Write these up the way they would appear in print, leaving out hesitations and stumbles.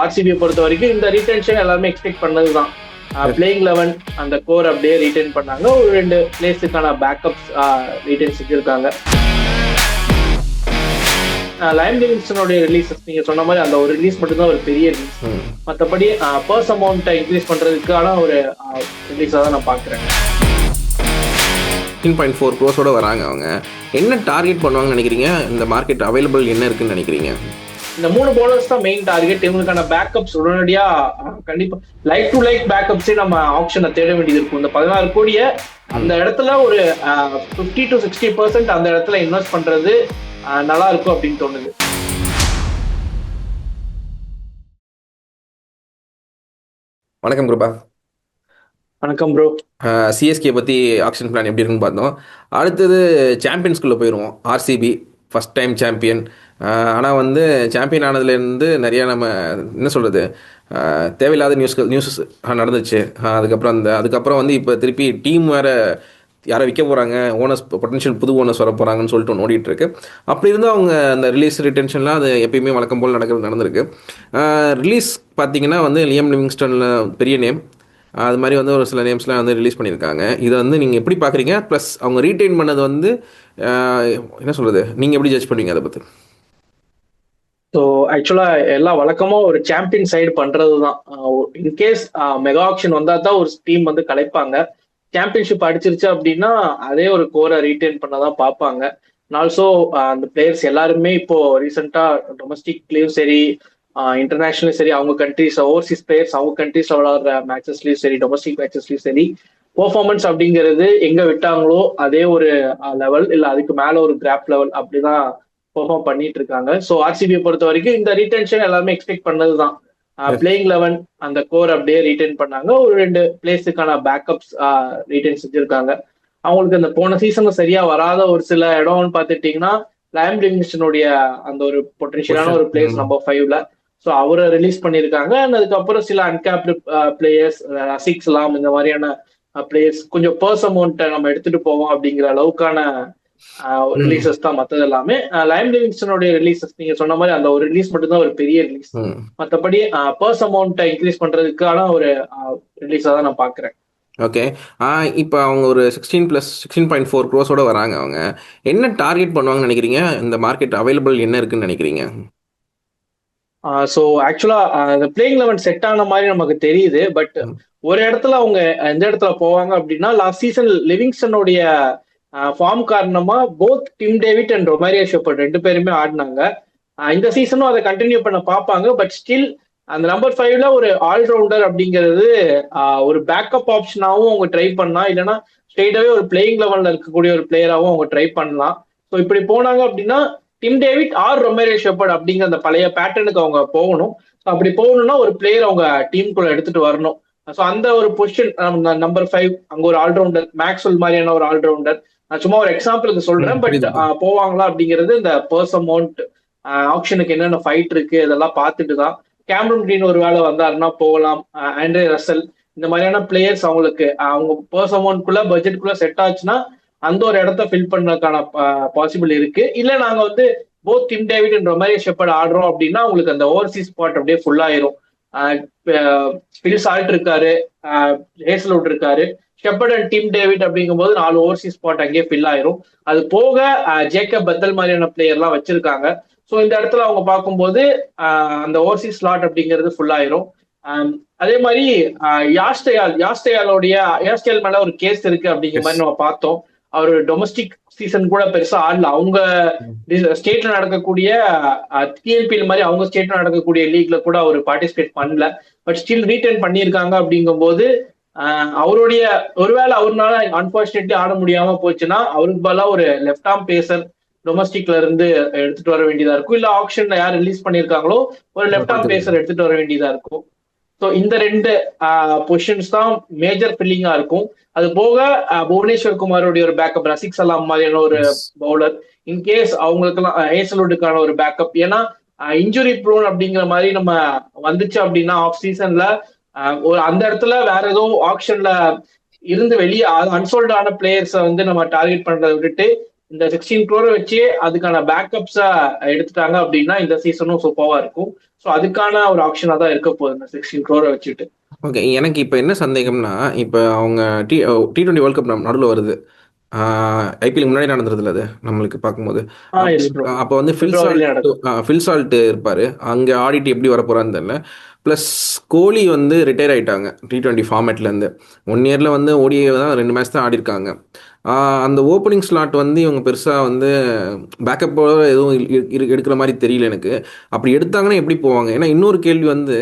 ஆர்சிபியை பொறுத்த வரைக்கும் இந்த ரீடென்ஷன் எல்லாருமே எக்ஸ்பெக்ட் பண்ணதுதான். பிளேயிங் 11 அந்த கோர் அப்படியே ரீடைன் பண்ணாங்க. ஒரு 2 பிளேஸுக்கான பேக்கப்ஸ் ரீடைன் செஞ்சிருக்காங்க. லைம் லிவிங்ஸ்டனுடைய ரிலீஸஸ் நீங்க சொன்ன மாதிரி அந்த ஒரு ரிலீஸ் மட்டும்தான் ஒரு பெரிய ரிலீஸ். மற்றபடி பர்ஸ் அமௌண்ட்டை இன்க்ரீஸ் பண்றதுக்கான ஒரு ரிலீஸாக தான் நான் பாக்குறேன். 15.4 crores வராங்க. அவங்க என்ன டார்கெட் பண்ணுவாங்கன்னு நினைக்கிறீங்க? இந்த மார்க்கெட் அவைலபிள் என்ன இருக்குன்னு நினைக்கிறீங்க? இந்த 3 பவுலர்ஸ் தான் மெயின் டார்கெட். இவங்களுக்கான பேக்கப்ஸ் உடனடியா கண்டிப்பா லைக் டு லைக் பேக்கப்ஸே நம்ம ஆப்ஷனை தேட வேண்டியது இருக்கும். இந்த 16 கோடியை அந்த இடத்துல ஒரு 50 to 60% அந்த இடத்துல இன்வெஸ்ட் பண்றது நல்லா இருக்கும் அப்படின்னு தோணுது. வணக்கம் குருபா. வணக்கம் ப்ரோ. சிஎஸ்கே பற்றி ஆக்ஷன் பிளான் எப்படி இருக்குன்னு பார்த்தோம். அடுத்தது சாம்பியன்ஸ்குள்ளே போயிடுவோம். RCB first time champion. ஆனால் வந்து சாம்பியன் ஆனதுலேருந்து நிறையா நம்ம என்ன சொல்கிறது தேவையில்லாத நியூஸ் நடந்துச்சு. அதுக்கப்புறம் வந்து இப்போ திருப்பி டீம் வேறு யாரை விற்க போகிறாங்க, ஓனர்ஸ் பொட்டன்ஷியல் புது ஓனர்ஸ் வர போகிறாங்கன்னு சொல்லிட்டு ஒன்று ஓடிட்டுருக்கு. அப்படி இருந்தால் அவங்க அந்த ரிலீஸ் ரிட்டென்ஷன்லாம் அது எப்பயுமே வழக்கம் போல் நடந்திருக்கு. ரிலீஸ் பார்த்திங்கன்னா வந்து லியம் லிவிங்ஸ்டனில் பெரிய நேம், அது மாதிரி வந்து ஒரு சில நேம்ஸ்லாம் வந்து ரிலீஸ் பண்ணியிருக்காங்க. இதை வந்து நீங்கள் எப்படி பார்க்குறீங்க? ப்ளஸ் அவங்க ரீட்டைன் பண்ணது வந்து என்ன சொல்கிறது, நீங்கள் எப்படி ஜட்ஜ் பண்ணுவீங்க அதை பற்றி? ஸோ ஆக்சுவலாக எல்லா வழக்கமாக ஒரு சாம்பியன் சைடு பண்ணுறது தான். இன்கேஸ் மெகா ஆக்ஷன் வந்தால் தான் ஒரு டீம் வந்து கலைப்பாங்க. சாம்பியன்ஷிப் அடிச்சிருச்சு அப்படின்னா அதே ஒரு கோரை ரீட்டைன் பண்ணதான் பார்ப்பாங்க. ஆல்சோ அந்த பிளேயர்ஸ் எல்லாருமே இப்போ ரீசெண்டாக டொமஸ்டிக்லேயும் சரி இன்டர்நேஷனலும் சரி அவங்க கண்ட்ரிஸ் ஓவர்சீஸ் பிளேயர்ஸ் அவங்க கண்ட்ரிஸ்ல விளையாடுற மேட்சஸ்லயும் சரி டொமஸ்டிக் மேட்சஸ்லயும் சரி பெர்ஃபார்மன்ஸ் அப்படிங்கிறது எங்க விட்டாங்களோ அதே ஒரு லெவல் இல்ல அதுக்கு மேல ஒரு கிராப் லெவல் அப்படிதான் பெர்ஃபார்ம் பண்ணிட்டு இருக்காங்க. ஸோ ஆர்சிபியை பொறுத்த வரைக்கும் இந்த ரீடென்ஷன் எல்லாருமே எக்ஸ்பெக்ட் பண்ணதுதான். பிளேயிங் 11 அந்த கோர் அப்படியே ரீடைன் பண்ணாங்க. ஒரு 2 பிளேஸுக்கான பேக்கப்ஸ் ரீடைன் செஞ்சிருக்காங்க. அவங்களுக்கு அந்த போன சீசன்ல சரியா வராத ஒரு சில இடம்னு பார்த்துட்டீங்கன்னா லைம் லிவிங்ஸ்டனுடைய அந்த ஒரு பொட்டன்ஷியலான ஒரு பிளேஸ் நம்பர் 5ல ஸோ அவரை ரிலீஸ் பண்ணியிருக்காங்க. அண்ட் அதுக்கப்புறம் சில அன்கேப்டு பிளேயர்ஸ் ரசிக்ஸ் எல்லாம் இந்த மாதிரியான பிளேயர்ஸ் கொஞ்சம் பர்ஸ் அமௌண்ட்டை நம்ம எடுத்துட்டு போவோம் அப்படிங்கிற அளவுக்கான ரிலீசஸ் தான். மற்றது எல்லாமே லைம் லிவிங்ஸ்டனுடைய ரிலீசஸ் நீங்க சொன்ன மாதிரி அந்த ஒரு ரிலீஸ் மட்டும் தான் ஒரு பெரிய ரிலீஸ். மற்றபடி பர்ஸ் அமௌண்ட்டை இன்க்ரீஸ் பண்றதுக்கான ஒரு ரிலீஸா தான் நான் பாக்குறேன். ஓகே, இப்போ அவங்க ஒரு 16.4 crores வராங்க. அவங்க என்ன டார்கெட் பண்ணுவாங்கன்னு நினைக்கிறீங்க? இந்த மார்க்கெட் அவைலபிள் என்ன இருக்குன்னு நினைக்கிறீங்க? ஸோ ஆக்சுவலா இந்த பிளேயிங் 11 செட் ஆன மாதிரி நமக்கு தெரியுது. பட் ஒரு இடத்துல அவங்க எந்த இடத்துல போவாங்க அப்படின்னா லாஸ்ட் சீசன் லிவிங்ஸ்டனுடைய ஃபார்ம் காரணமா both Tim David and Romario shepherd 2 பேருமே ஆடினாங்க. இந்த சீசனும் அதை கண்டினியூ பண்ண பார்ப்பாங்க. பட் ஸ்டில் அந்த நம்பர் 5ல ஒரு ஆல்ரவுண்டர் அப்படிங்கிறது ஒரு பேக்கப் ஆப்ஷனாகவும் அவங்க ட்ரை பண்ணலாம். இல்லைன்னா ஸ்ட்ரெயிட்டாவே ஒரு பிளேயிங் 11ல இருக்கக்கூடிய ஒரு பிளேயராகவும் அவங்க ட்ரை பண்ணலாம். ஸோ இப்படி போனாங்க அப்படின்னா Tim David or Romario Shepherd அப்படிங்கிற அந்த பழைய பேட்டர்னுக்கு அவங்க போகணும். ஸோ அப்படி போகணும்னா ஒரு பிளேயர் அவங்க டீமுக்குள்ள எடுத்துட்டு வரணும். ஸோ அந்த ஒரு பொசிஷன் நம்பர் 5 அங்க ஒரு ஆல்ரவுண்டர் மேக்ஸ்வெல் மாதிரியான ஒரு ஆல்ரவுண்டர் நான் சும்மா ஒரு எக்ஸாம்பிளுக்கு சொல்றேன். பட் போவாங்களா அப்படிங்கிறது இந்த பர்ஸ் அமௌண்ட் ஆப்ஷனுக்கு என்னென்ன ஃபைட் இருக்கு இதெல்லாம் பார்த்துட்டு தான். கேமரன் கிரீன் ஒரு வேலை வந்தாருன்னா போகலாம். ஆண்ட்ரே ரசல் இந்த மாதிரியான பிளேயர்ஸ் அவங்களுக்கு அவங்க பர்ஸ் அமௌண்ட்குள்ள பட்ஜெட்குள்ள செட் ஆச்சுன்னா அந்த ஒரு இடத்த ஃபில் பண்ணதுக்கான பாசிபிள் இருக்கு. இல்ல நாங்க வந்து both Tim David and Romario Shepherd ஆடுறோம் அப்படின்னா உங்களுக்கு அந்த ஓவர்சீஸ் ஸ்பாட் அப்படியே ஃபுல் ஆயிரும். பில் சால்ட் இருக்காரு, ஹேசல்வுட் இருக்காரு, ஷெப்பர்ட் அண்ட் டிம் டேவிட் அப்படிங்கும்போது 4 ஓவர்சீஸ் ஸ்பாட் அங்கேயே ஃபில் ஆயிரும். அது போக ஜேக்கப் பத்தல் மாதிரியான பிளேயர்லாம் வச்சிருக்காங்க. ஸோ இந்த இடத்துல அவங்க பார்க்கும்போது அந்த ஓவர்சீஸ் ஸ்லாட் அப்படிங்கிறது ஃபுல் ஆயிரும். அதே மாதிரி யாஸ்டேயால் மேல ஒரு கேஸ் இருக்கு அப்படிங்கிற மாதிரி நம்ம பார்த்தோம். அவர் டொமஸ்டிக் சீசன் கூட பெருசா ஆடல. அவங்க ஸ்டேட்ல நடக்கக்கூடிய டிஎன்பிஎல் மாதிரி அவங்க ஸ்டேட்ல நடக்கக்கூடிய லீக்ல கூட அவர் பார்ட்டிசிபேட் பண்ணல. பட் ஸ்டில் ரீட்டைன் பண்ணியிருக்காங்க அப்படிங்கும்போது அவருடைய ஒருவேளை அவருனால அன்பார்ச்சுனேட்லி ஆட முடியாம போச்சுன்னா அவருக்கு பதிலாக ஒரு லெஃப்ட் ஆர்ம் பேசர் டொமஸ்டிக்ல இருந்து எடுத்துட்டு வர வேண்டியதா இருக்கும். இல்ல ஆப்ஷன்ல யார் ரிலீஸ் பண்ணியிருக்காங்களோ ஒரு லெஃப்ட் ஆர்ம் பேசர் எடுத்துட்டு வர வேண்டியதா இருக்கும். ஸோ இந்த 2 பொசிஷன்ஸ் தான் மேஜர் ஃபில்லிங்கா இருக்கும். அது போக புவனேஸ்வர் குமாரோடைய ஒரு பேக்கப் ரசிக் சலாம் மாதிரியான ஒரு பவுலர் இன்கேஸ் அவங்களுக்கெல்லாம் ஹேசல்வுட்டுக்கான ஒரு பேக்கப். ஏன்னா இன்ஜுரி ப்ரோன் அப்படிங்கிற மாதிரி நம்ம வந்துச்சு அப்படின்னா ஆஃப் சீசன்ல ஒரு அந்த இடத்துல வேற ஏதோ ஆப்ஷன்ல இருந்து வெளியே அன்சோல்ட் ஆன பிளேயர்ஸை வந்து நம்ம டார்கெட் பண்றதை விட்டுட்டு இந்த 16 crore வச்சு அதுக்கான பேக்கப்ஸா எடுத்துட்டாங்க அப்படின்னா இந்த சீசனும் சூப்பரா இருக்கும். ஸோ ஸோ அதுக்கான ஒரு ஆப்ஷனா தான் இருக்க போகுது 16 crore வச்சுட்டு. ஓகே, எனக்கு இப்போ என்ன சந்தேகம்னா, இப்போ அவங்க T20 வேர்ல்ட் கப் நடுவில் வருது, ஐபிஎல் முன்னாடி நடந்துருதுல அது நம்மளுக்கு பார்க்கும்போது. எஸ் ப்ரோ, அப்போ வந்து பிப்ரவரியில நடக்கும். ஃபில் சால்ட் இருப்பார் அங்கே, ஆடிட்டு எப்படி வர போகிறான்னு தெரியல. ப்ளஸ் கோலி வந்து ரிட்டையர் ஆகிட்டாங்க T20 ஃபார்மேட்லேருந்து. 1 இயரில் வந்து ஓடிஐ தான் 2 மேட்ச் தான் ஆடிருக்காங்க. அந்த ஓப்பனிங் ஸ்லாட் வந்து இவங்க பெருசாக வந்து பேக்கப்போட எதுவும் எடுக்கிற மாதிரி தெரியல எனக்கு. அப்படி எடுத்தாங்கன்னா எப்படி போவாங்க? ஏன்னா இன்னொரு கேள்வி வந்து,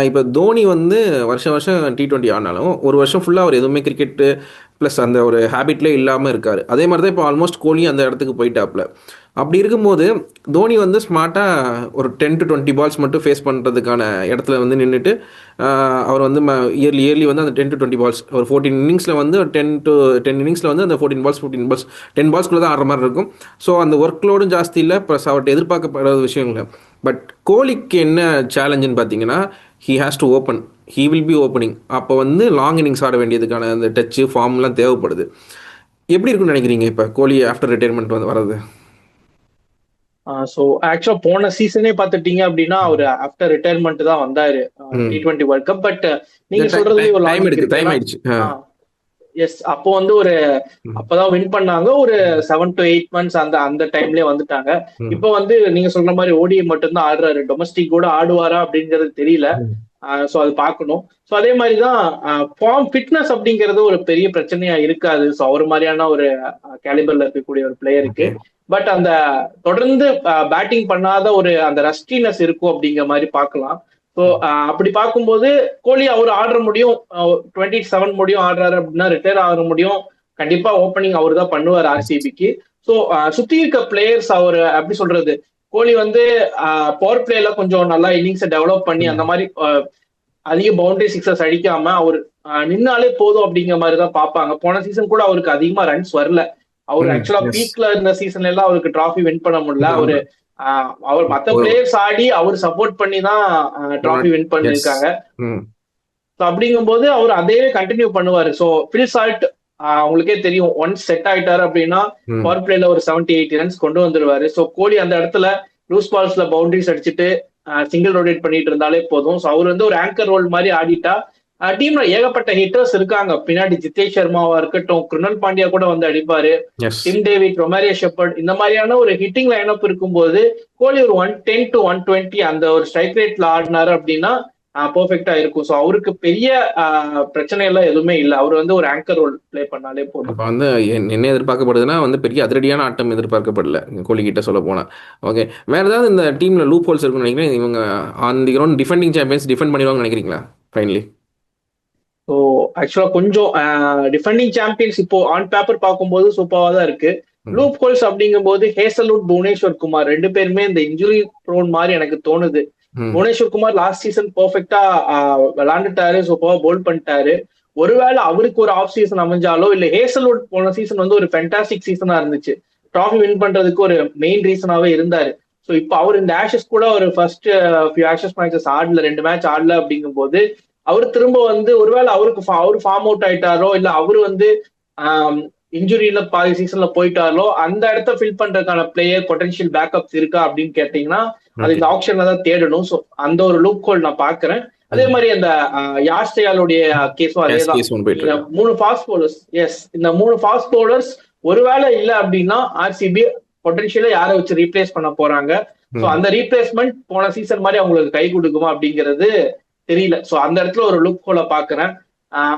இப்போ தோனி வந்து வருஷம் T20 ஆனாலும் ஒரு வருஷம் ஃபுல்லாக அவர் எதுவுமே கிரிக்கெட்டு ப்ளஸ் அந்த ஒரு ஹேபிட்லேயே இல்லாமல் இருக்கார். அதே மாதிரி தான் இப்போ ஆல்மோஸ்ட் கோலி அந்த இடத்துக்கு போயிட்டாப்புல. அப்படி இருக்கும்போது தோனி வந்து ஸ்மார்ட்டாக ஒரு 10 to 20 பால்ஸ் மட்டும் ஃபேஸ் பண்ணுறதுக்கான இடத்துல வந்து நின்றுட்டு அவர் வந்து இயர்லி வந்து அந்த 10 to 20 பால்ஸ் ஒரு 14 இன்னிங்ஸில் வந்து 10 இன்னிங்ஸில் வந்து அந்த 14 பால்ஸ் 10 பால்ஸ்குள்ளே தான் ஆடுற மாதிரி இருக்கும். ஸோ அந்த ஒர்க் லோடும் ஜாஸ்தி இல்லை, ப்ளஸ் அவர்கிட்ட எதிர்பார்க்கப்படுற விஷயம் இல்லை. பட் கோலிக்கு என்ன சேலஞ்சுன்னு பார்த்தீங்கன்னா, he has to open, he will be opening. அப்போ வந்து லாங் இன்னிங்ஸ் ஆட வேண்டியதுக்கான அந்த டச்சு ஃபார்ம்லாம் தேவைப்படுது. எப்படி இருக்குன்னு நினைக்கிறீங்க இப்போ கோலி ஆஃப்டர் ரிட்டையர்மெண்ட் வந்து வர்றது? ஸோ ஆக்சுவலா போன சீசனே பார்த்துட்டீங்க அப்படின்னா அவர் ஆஃப்டர் ரிட்டையர்மெண்ட் தான் வந்தாரு T20 வேர்ல்ட் கப். பட் நீங்க சொல்றதுலயே ஒரு டைம் ஆயிடுச்சு. எஸ், அப்போ வந்து ஒரு அப்பதான் வின் பண்ணாங்க, ஒரு 7 to 8 months அந்த டைம்லயே வந்துட்டாங்க. இப்போ வந்து நீங்க சொல்ற மாதிரி ஓடிஐ மட்டும்தான் ஆடுறாரு, டொமஸ்டிக் கூட ஆடுவாரா அப்படிங்கிறது தெரியல. ஸோ அது பார்க்கணும். ஸோ அதே மாதிரிதான் ஃபார்ம் ஃபிட்னஸ் அப்படிங்கிறது ஒரு பெரிய பிரச்சனையா இருக்காது. ஸோ அவர் மாதிரியான ஒரு கேலிபர்ல இருக்கக்கூடிய ஒரு பிளேயருக்கு. பட் அந்த தொடர்ந்து பேட்டிங் பண்ணாத ஒரு அந்த ரஸ்டினஸ் இருக்கும் அப்படிங்கிற மாதிரி பார்க்கலாம். ஸோ அப்படி பார்க்கும்போது கோலி அவர் ஆடுற முடியும், 27 முடியும் ஆடுறாரு அப்படின்னா ரிட்டையர் ஆக முடியும். கண்டிப்பா ஓப்பனிங் அவர் தான் பண்ணுவார் ஆர்சிபிக்கு. ஸோ சுத்தி இருக்க பிளேயர்ஸ் அவர் எப்படி சொல்றது, கோலி வந்து பவர் பிளேல கொஞ்சம் நல்லா இன்னிங்ஸை டெவலப் பண்ணி அந்த மாதிரி அதிக பவுண்டரி சிக்ஸர்ஸ் அடிக்காம அவர் நின்னாலே போதும் அப்படிங்கிற மாதிரி தான் பார்ப்பாங்க. போன சீசன் கூட அவருக்கு அதிகமா ரன்ஸ் வரல. அவர் ஆக்சுவலா பீக்ல இருந்த சீசன்ல எல்லாம் அவருக்கு டிராஃபி வின் பண்ண முடியல. அவர் மற்ற பிளேயர்ஸ் ஆடி அவர் சப்போர்ட் பண்ணி தான் டிராஃபி வின் பண்ணிருக்காங்க. அப்படிங்கும்போது அவர் அதே கண்டினியூ பண்ணுவாரு. ஸோ ஃபில் சால்ட் அவங்களுக்கே தெரியும், ஒன்ஸ் செட் ஆயிட்டாரு அப்படின்னா பவர் பிளேல ஒரு 70-80 ரன்ஸ் கொண்டு வந்துருவாரு. ஸோ கோலி அந்த இடத்துல லூஸ் பால்ஸ்ல பவுண்டரிஸ் அடிச்சுட்டு சிங்கிள் ரொட்டேட் பண்ணிட்டு இருந்தாலே போதும். ஸோ அவர் வந்து ஒரு ஆங்கர் ரோல் மாதிரி ஆடிட்டா டீம்ல ஏகப்பட்ட ஹிட்டர்ஸ் இருக்காங்க பின்னாடி. ஜிதேஷ் சர்மாவா இருக்கட்டும், கிருணல் பாண்டியா கூட வந்து அடிப்பாரு, டிம் டேவிட், ரொமாரியோ ஷெப்பர்ட், இந்த மாதிரியான ஒரு ஹிட்டிங் லைனப் இருக்கும்போது கோலி ஒரு 110 to 120 அந்த ஒரு ஸ்ட்ரைக் ரேட்ல ஆடினாரு அப்படின்னா பெர்ஃபெக்டா இருக்கும். ஸோ அவருக்கு பெரிய பிரச்சனை எல்லாம் எதுவுமே இல்லை. அவர் வந்து ஒரு ஆங்கர் ரோல் பிளே பண்ணாலே போதும். இப்போ வந்து என்ன எதிர்பார்க்கப்படுதுன்னா வந்து பெரிய அதிரடியான ஆட்டம் எதிர்பார்க்கப்படல கோலி கிட்ட சொல்ல போனா. ஓகே, வேற ஏதாவது இந்த டீம்ல லூப் ஹோல்ஸ் இருக்குன்னு நினைக்கிறேன். இவங்க on the ground defending champions defend பண்ணிடுவாங்க நினைக்கிறீங்களா ஃபைனலி? ஸோ ஆக்சுவலா கொஞ்சம் டிஃபெண்டிங் சாம்பியன்ஸ் இப்போ ஆன் பேப்பர் பார்க்கும்போது சூப்பராக தான் இருக்கு. லூப் ஹோல்ஸ் அப்படிங்கும்போது ஹேசல்வுட், புவனேஸ்வர் குமார் 2 பேருமே இந்த இன்ஜுரி ப்ரோன் மாதிரி எனக்கு தோணுது. புவனேஸ்வர் குமார் லாஸ்ட் சீசன் பெர்ஃபெக்டா விளையாண்டுட்டாரு, சூப்பரா போல் பண்ணிட்டாரு. ஒருவேளை அவருக்கு ஒரு ஆஃப் சீசன் அமைஞ்சாலோ, இல்ல ஹேசல்வுட் போன சீசன் வந்து ஒரு ஃபென்டாஸ்டிக் சீசனா இருந்துச்சு, டிராஃபி வின் பண்றதுக்கு ஒரு மெயின் ரீசனாவே இருந்தாரு. ஸோ இப்போ அவர் இந்த ஆஷஸ் கூட ஒரு ஃபர்ஸ்ட் ஃபியூ ஆஷஸ் மேட்சஸ் ஆடல, 2 மேட்ச் ஆடல. அப்படிங்கும்போது அவர் திரும்ப வந்து ஒருவேளை அவரு ஃபார்ம் அவுட் ஆயிட்டாரோ, இல்ல அவரு வந்து இன்ஜுரியில பாதி சீசன்ல போயிட்டாரோ, அந்த இடத்த ஃபில் பண்றதுக்கான பிளேயர் பொட்டன்ஷியல் பேக்கப்ஸ் இருக்கா அப்படின்னு கேட்டீங்கன்னா அது இந்த ஆப்ஷன்ல தான் தேடணும். ஸோ அந்த ஒரு லூப் ஹோல் நான் பாக்குறேன். அதே மாதிரி அந்த யாஸ்டேயாலுடைய கேஸும் அதேதான். 3 ஃபாஸ்ட் பவுலர்ஸ், எஸ், இந்த 3 ஃபாஸ்ட் பவுலர்ஸ் ஒருவேளை இல்ல அப்படின்னா ஆர்சிபி பொட்டன்ஷியலா யாரை வச்சு ரீப்ளேஸ் பண்ண போறாங்க. ஸோ அந்த ரீப்ளேஸ்மெண்ட் போன சீசன் மாதிரி அவங்களுக்கு கை கொடுக்குமா அப்படிங்கிறது தெரியல. ஸோ அந்த இடத்துல ஒரு லுக் ஹோல பாக்குறேன்.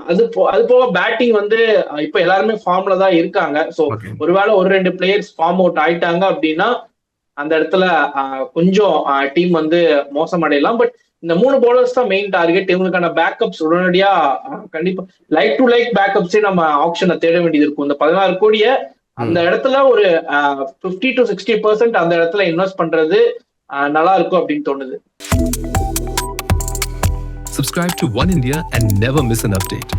அது போக பேட்டிங் வந்து இப்ப எல்லாருமே ஃபார்ம்ல தான் இருக்காங்க. ஸோ ஒருவேளை 1-2 பிளேயர்ஸ் ஃபார்ம் அவுட் ஆயிட்டாங்க அப்படின்னா அந்த இடத்துல கொஞ்சம் டீம் வந்து மோசம் அடையலாம். பட் இந்த 3 பவுலர்ஸ் தான் மெயின் டார்கெட். இவங்களுக்கான பேக்கப்ஸ் உடனடியா கண்டிப்பா லைக் டு லைக் பேக்கப்ஸே நம்ம ஆப்ஷனை தேட வேண்டியது இருக்கும். இந்த 16 கோடிய அந்த இடத்துல ஒரு 50 to 60% அந்த இடத்துல இன்வெஸ்ட் பண்றது நல்லா இருக்கும் அப்படின்னு தோணுது. Subscribe to One India and never miss an update.